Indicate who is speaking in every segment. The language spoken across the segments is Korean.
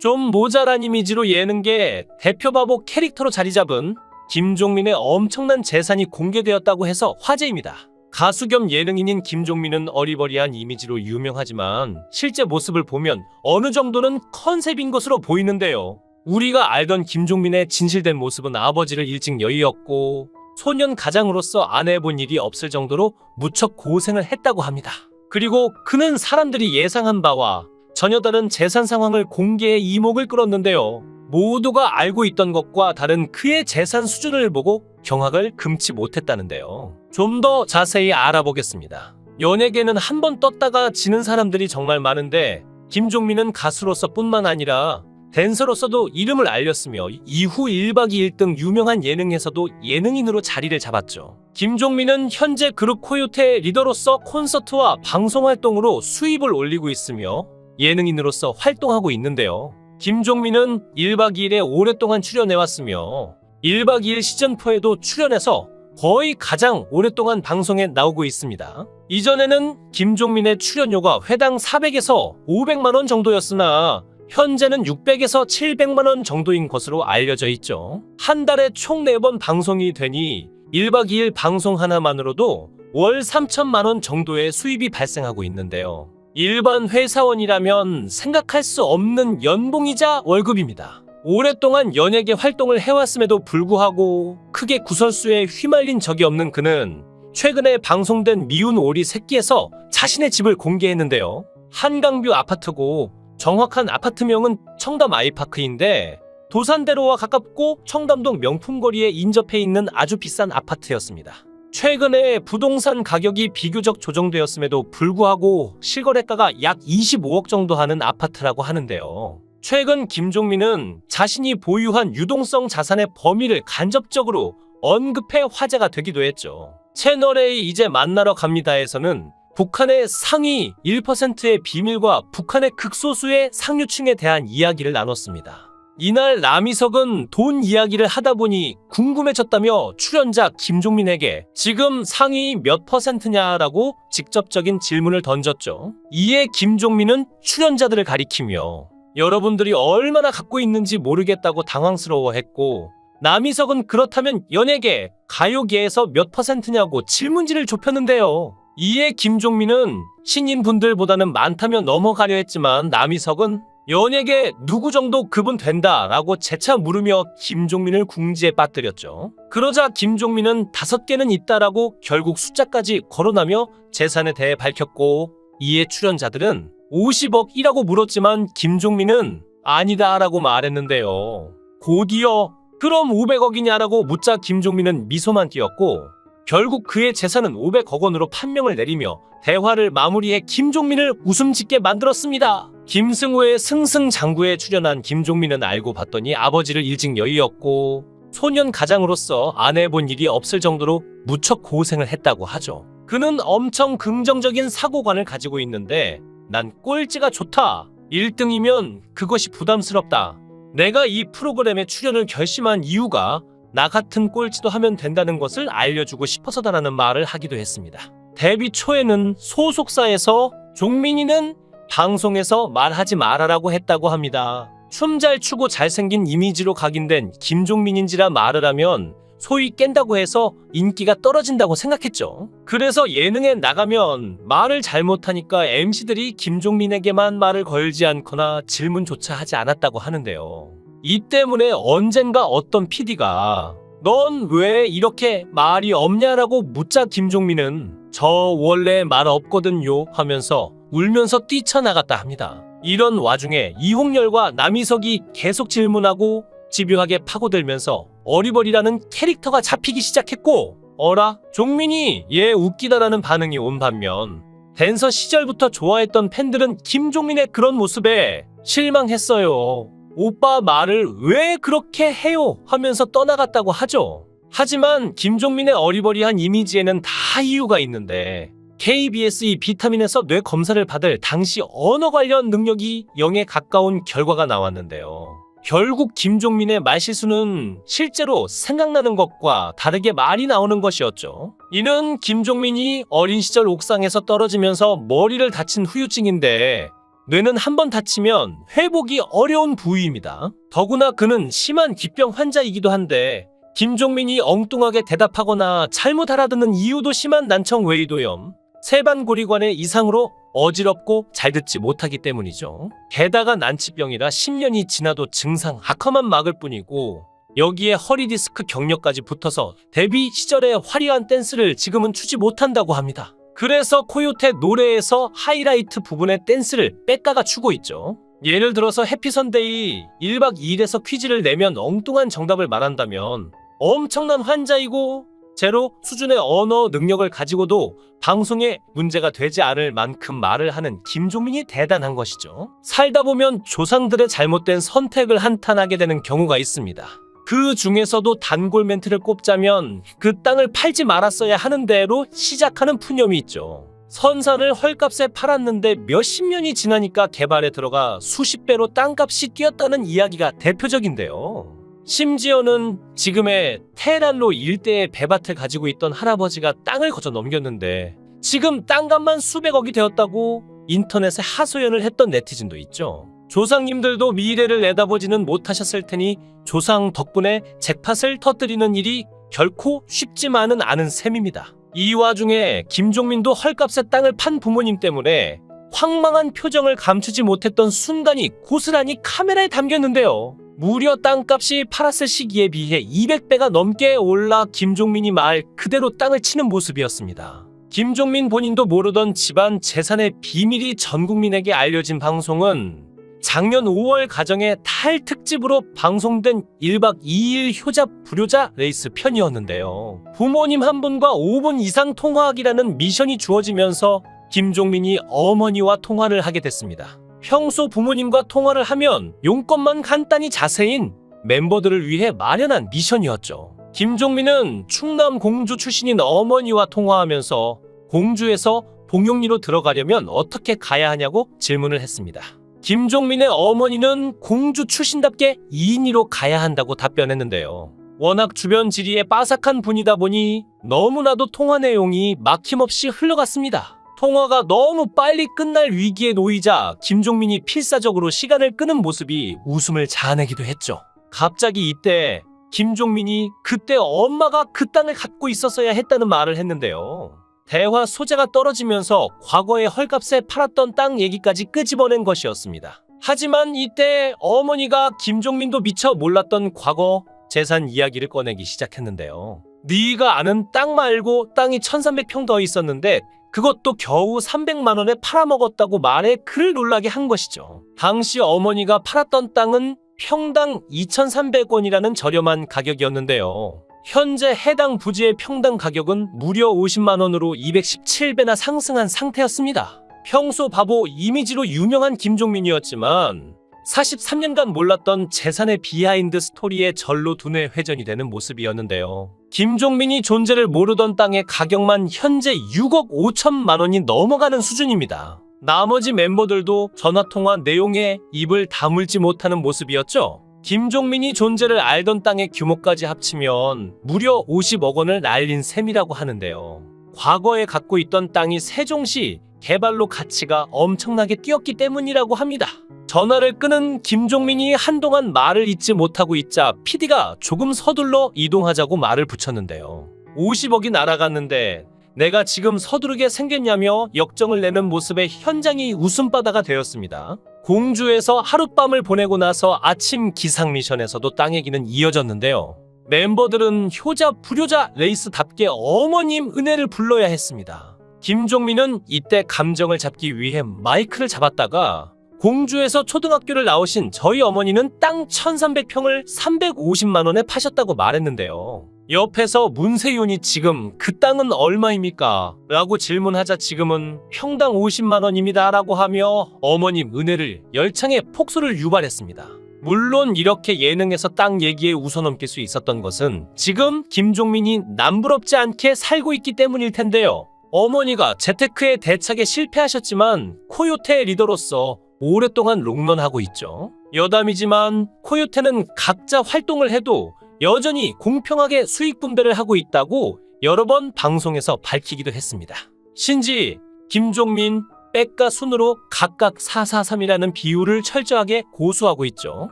Speaker 1: 좀 모자란 이미지로 예능계 대표 바보 캐릭터로 자리 잡은 김종민의 엄청난 재산이 공개되었다고 해서 화제입니다. 가수 겸 예능인인 김종민은 어리버리한 이미지로 유명하지만 실제 모습을 보면 어느 정도는 컨셉인 것으로 보이는데요. 우리가 알던 김종민의 진실된 모습은 아버지를 일찍 여의었고 소년 가장으로서 안 해본 일이 없을 정도로 무척 고생을 했다고 합니다. 그리고 그는 사람들이 예상한 바와 전혀 다른 재산 상황을 공개해 이목을 끌었는데요. 모두가 알고 있던 것과 다른 그의 재산 수준을 보고 경악을 금치 못했다는데요. 좀 더 자세히 알아보겠습니다. 연예계는 한 번 떴다가 지는 사람들이 정말 많은데 김종민은 가수로서 뿐만 아니라 댄서로서도 이름을 알렸으며 이후 1박 2일 등 유명한 예능에서도 예능인으로 자리를 잡았죠. 김종민은 현재 그룹 코요태 리더로서 콘서트와 방송 활동으로 수입을 올리고 있으며 예능인으로서 활동하고 있는데요. 김종민은 1박 2일에 오랫동안 출연해왔으며 1박 2일 시즌4에도 출연해서 거의 가장 오랫동안 방송에 나오고 있습니다. 이전에는 김종민의 출연료가 회당 400에서 500만원 정도였으나 현재는 600에서 700만원 정도인 것으로 알려져 있죠. 한 달에 총 4번 방송이 되니 1박 2일 방송 하나만으로도 월 3천만원 정도의 수입이 발생하고 있는데요. 일반 회사원이라면 생각할 수 없는 연봉이자 월급입니다. 오랫동안 연예계 활동을 해왔음에도 불구하고 크게 구설수에 휘말린 적이 없는 그는 최근에 방송된 미운 오리 새끼에서 자신의 집을 공개했는데요. 한강뷰 아파트고 정확한 아파트명은 청담 아이파크인데 도산대로와 가깝고 청담동 명품거리에 인접해 있는 아주 비싼 아파트였습니다. 최근에 부동산 가격이 비교적 조정되었음에도 불구하고 실거래가가 약 25억 정도 하는 아파트라고 하는데요. 최근 김종민은 자신이 보유한 유동성 자산의 범위를 간접적으로 언급해 화제가 되기도 했죠. 채널A 이제 만나러 갑니다에서는 북한의 상위 1%의 비밀과 북한의 극소수의 상류층에 대한 이야기를 나눴습니다. 이날 남희석은 돈 이야기를 하다 보니 궁금해졌다며 출연자 김종민에게 지금 상위 몇 %냐라고 직접적인 질문을 던졌죠. 이에 김종민은 출연자들을 가리키며 여러분들이 얼마나 갖고 있는지 모르겠다고 당황스러워했고 남희석은 그렇다면 연예계, 가요계에서 몇 %냐고 질문지를 좁혔는데요. 이에 김종민은 신인분들보다는 많다며 넘어가려 했지만 남희석은 연예계 누구 정도 급은 된다라고 재차 물으며 김종민을 궁지에 빠뜨렸죠. 그러자 김종민은 5개는 있다라고 결국 숫자까지 거론하며 재산에 대해 밝혔고 이에 출연자들은 50억이라고 물었지만 김종민은 아니다라고 말했는데요. 곧이어 그럼 500억이냐라고 묻자 김종민은 미소만 띄었고 결국 그의 재산은 500억 원으로 판명을 내리며 대화를 마무리해 김종민을 웃음 짓게 만들었습니다. 김승우의 승승장구에 출연한 김종민은 알고 봤더니 아버지를 일찍 여의었고 소년 가장으로서 안 해본 일이 없을 정도로 무척 고생을 했다고 하죠. 그는 엄청 긍정적인 사고관을 가지고 있는데 난 꼴찌가 좋다. 1등이면 그것이 부담스럽다. 내가 이 프로그램에 출연을 결심한 이유가 나 같은 꼴찌도 하면 된다는 것을 알려주고 싶어서다라는 말을 하기도 했습니다. 데뷔 초에는 소속사에서 종민이는 방송에서 말하지 말아라고 했다고 합니다. 춤 잘 추고 잘생긴 이미지로 각인된 김종민인지라 말을 하면 소위 깬다고 해서 인기가 떨어진다고 생각했죠. 그래서 예능에 나가면 말을 잘못하니까 MC들이 김종민에게만 말을 걸지 않거나 질문조차 하지 않았다고 하는데요. 이 때문에 언젠가 어떤 PD가 넌 왜 이렇게 말이 없냐라고 묻자 김종민은 저 원래 말 없거든요 하면서 울면서 뛰쳐나갔다 합니다. 이런 와중에 이홍렬과 남희석이 계속 질문하고 집요하게 파고들면서 어리버리라는 캐릭터가 잡히기 시작했고 어라? 종민이 얘 웃기다라는 반응이 온 반면 댄서 시절부터 좋아했던 팬들은 김종민의 그런 모습에 실망했어요. 오빠 말을 왜 그렇게 해요? 하면서 떠나갔다고 하죠. 하지만 김종민의 어리버리한 이미지에는 다 이유가 있는데 KBS 이 비타민에서 뇌 검사를 받을 당시 언어 관련 능력이 0에 가까운 결과가 나왔는데요. 결국 김종민의 말실수는 실제로 생각나는 것과 다르게 말이 나오는 것이었죠. 이는 김종민이 어린 시절 옥상에서 떨어지면서 머리를 다친 후유증인데 뇌는 한번 다치면 회복이 어려운 부위입니다. 더구나 그는 심한 기병 환자이기도 한데 김종민이 엉뚱하게 대답하거나 잘못 알아듣는 이유도 심한 난청 외이도염, 세반고리관의 이상으로 어지럽고 잘 듣지 못하기 때문이죠. 게다가 난치병이라 10년이 지나도 증상 악화만 막을 뿐이고 여기에 허리디스크 경력까지 붙어서 데뷔 시절의 화려한 댄스를 지금은 추지 못한다고 합니다. 그래서 코요테 노래에서 하이라이트 부분의 댄스를 빽가가 추고 있죠. 예를 들어서 해피선데이 1박 2일에서 퀴즈를 내면 엉뚱한 정답을 말한다면 엄청난 환자이고 제로 수준의 언어 능력을 가지고도 방송에 문제가 되지 않을 만큼 말을 하는 김종민이 대단한 것이죠. 살다 보면 조상들의 잘못된 선택을 한탄하게 되는 경우가 있습니다. 그 중에서도 단골 멘트를 꼽자면 그 땅을 팔지 말았어야 하는 대로 시작하는 푸념이 있죠. 선사를 헐값에 팔았는데 몇십 년이 지나니까 개발에 들어가 수십 배로 땅값이 뛰었다는 이야기가 대표적인데요. 심지어는 지금의 테헤란로 일대의 배밭을 가지고 있던 할아버지가 땅을 거저 넘겼는데 지금 땅값만 수백억이 되었다고 인터넷에 하소연을 했던 네티즌도 있죠. 조상님들도 미래를 내다보지는 못하셨을 테니 조상 덕분에 잭팟을 터뜨리는 일이 결코 쉽지만은 않은 셈입니다. 이 와중에 김종민도 헐값에 땅을 판 부모님 때문에 황망한 표정을 감추지 못했던 순간이 고스란히 카메라에 담겼는데요. 무려 땅값이 팔았을 시기에 비해 200배가 넘게 올라 김종민이 말 그대로 땅을 치는 모습이었습니다. 김종민 본인도 모르던 집안 재산의 비밀이 전 국민에게 알려진 방송은 작년 5월 가정의 달 특집으로 방송된 1박 2일 효자 불효자 레이스 편이었는데요. 부모님 한 분과 5분 이상 통화하기라는 미션이 주어지면서 김종민이 어머니와 통화를 하게 됐습니다. 평소 부모님과 통화를 하면 용건만 간단히 자세인 멤버들을 위해 마련한 미션이었죠. 김종민은 충남 공주 출신인 어머니와 통화하면서 공주에서 봉용리로 들어가려면 어떻게 가야 하냐고 질문을 했습니다. 김종민의 어머니는 공주 출신답게 2인으로 가야 한다고 답변했는데요. 워낙 주변 지리에 빠삭한 분이다 보니 너무나도 통화 내용이 막힘없이 흘러갔습니다. 통화가 너무 빨리 끝날 위기에 놓이자 김종민이 필사적으로 시간을 끄는 모습이 웃음을 자아내기도 했죠. 갑자기 이때 김종민이 그때 엄마가 그 땅을 갖고 있었어야 했다는 말을 했는데요. 대화 소재가 떨어지면서 과거에 헐값에 팔았던 땅 얘기까지 끄집어낸 것이었습니다. 하지만 이때 어머니가 김종민도 미처 몰랐던 과거 재산 이야기를 꺼내기 시작했는데요. 네가 아는 땅 말고 땅이 1300평 더 있었는데 그것도 겨우 300만 원에 팔아먹었다고 말해 그를 놀라게 한 것이죠. 당시 어머니가 팔았던 땅은 평당 2,300원이라는 저렴한 가격이었는데요. 현재 해당 부지의 평당 가격은 무려 50만 원으로 217배나 상승한 상태였습니다. 평소 바보 이미지로 유명한 김종민이었지만 43년간 몰랐던 재산의 비하인드 스토리에 절로 두뇌 회전이 되는 모습이었는데요. 김종민이 존재를 모르던 땅의 가격만 현재 6억 5천만 원이 넘어가는 수준입니다. 나머지 멤버들도 전화통화 내용에 입을 다물지 못하는 모습이었죠. 김종민이 존재를 알던 땅의 규모까지 합치면 무려 50억 원을 날린 셈이라고 하는데요. 과거에 갖고 있던 땅이 세종시 개발로 가치가 엄청나게 뛰었기 때문이라고 합니다. 전화를 끄는 김종민이 한동안 말을 잇지 못하고 있자 PD가 조금 서둘러 이동하자고 말을 붙였는데요. 50억이 날아갔는데 내가 지금 서두르게 생겼냐며 역정을 내는 모습에 현장이 웃음바다가 되었습니다. 공주에서 하룻밤을 보내고 나서 아침 기상 미션에서도 땅 얘기는 이어졌는데요. 멤버들은 효자 불효자 레이스답게 어머님 은혜를 불러야 했습니다. 김종민은 이때 감정을 잡기 위해 마이크를 잡았다가 공주에서 초등학교를 나오신 저희 어머니는 땅 1300평을 350만 원에 파셨다고 말했는데요. 옆에서 문세윤이 지금 그 땅은 얼마입니까? 라고 질문하자 지금은 평당 50만 원입니다 라고 하며 어머님 은혜를 열창에 폭소를 유발했습니다. 물론 이렇게 예능에서 땅 얘기에 웃어넘길 수 있었던 것은 지금 김종민이 남부럽지 않게 살고 있기 때문일 텐데요. 어머니가 재테크에 대차게 실패하셨지만 코요테 리더로서 오랫동안 롱런하고 있죠. 여담이지만 코요테는 각자 활동을 해도 여전히 공평하게 수익 분배를 하고 있다고 여러 번 방송에서 밝히기도 했습니다. 신지, 김종민, 백가 순으로 각각 4:4:3이라는 비율을 철저하게 고수하고 있죠.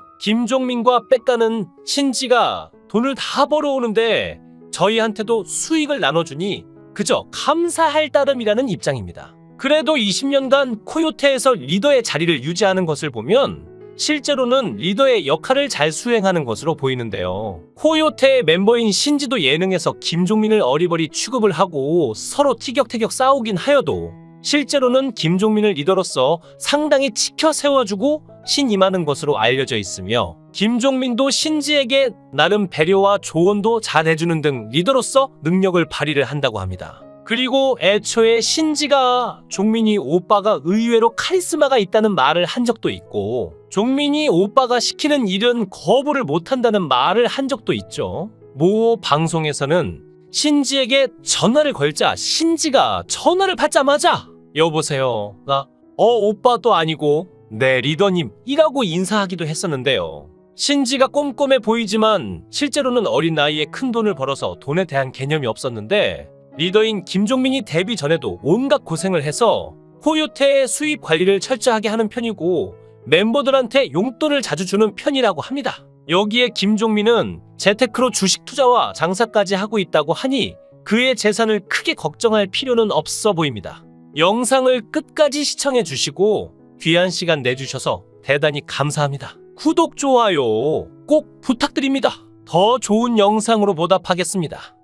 Speaker 1: 김종민과 백가는 신지가 돈을 다 벌어오는데 저희한테도 수익을 나눠주니 그저 감사할 따름이라는 입장입니다. 그래도 20년간 코요테에서 리더의 자리를 유지하는 것을 보면 실제로는 리더의 역할을 잘 수행하는 것으로 보이는데요. 코요테의 멤버인 신지도 예능에서 김종민을 어리버리 취급을 하고 서로 티격태격 싸우긴 하여도 실제로는 김종민을 리더로서 상당히 지켜 세워주고 신임하는 것으로 알려져 있으며 김종민도 신지에게 나름 배려와 조언도 잘해주는 등 리더로서 능력을 발휘를 한다고 합니다. 그리고 애초에 신지가 종민이 오빠가 의외로 카리스마가 있다는 말을 한 적도 있고 종민이 오빠가 시키는 일은 거부를 못한다는 말을 한 적도 있죠. 모 방송에서는 신지에게 전화를 걸자 신지가 전화를 받자마자 여보세요. 나 오빠도 아니고 네 리더님이라고 인사하기도 했었는데요. 신지가 꼼꼼해 보이지만 실제로는 어린 나이에 큰 돈을 벌어서 돈에 대한 개념이 없었는데 리더인 김종민이 데뷔 전에도 온갖 고생을 해서 코요테의 수입 관리를 철저하게 하는 편이고 멤버들한테 용돈을 자주 주는 편이라고 합니다. 여기에 김종민은 재테크로 주식 투자와 장사까지 하고 있다고 하니 그의 재산을 크게 걱정할 필요는 없어 보입니다. 영상을 끝까지 시청해 주시고 귀한 시간 내주셔서 대단히 감사합니다. 구독, 좋아요 꼭 부탁드립니다. 더 좋은 영상으로 보답하겠습니다.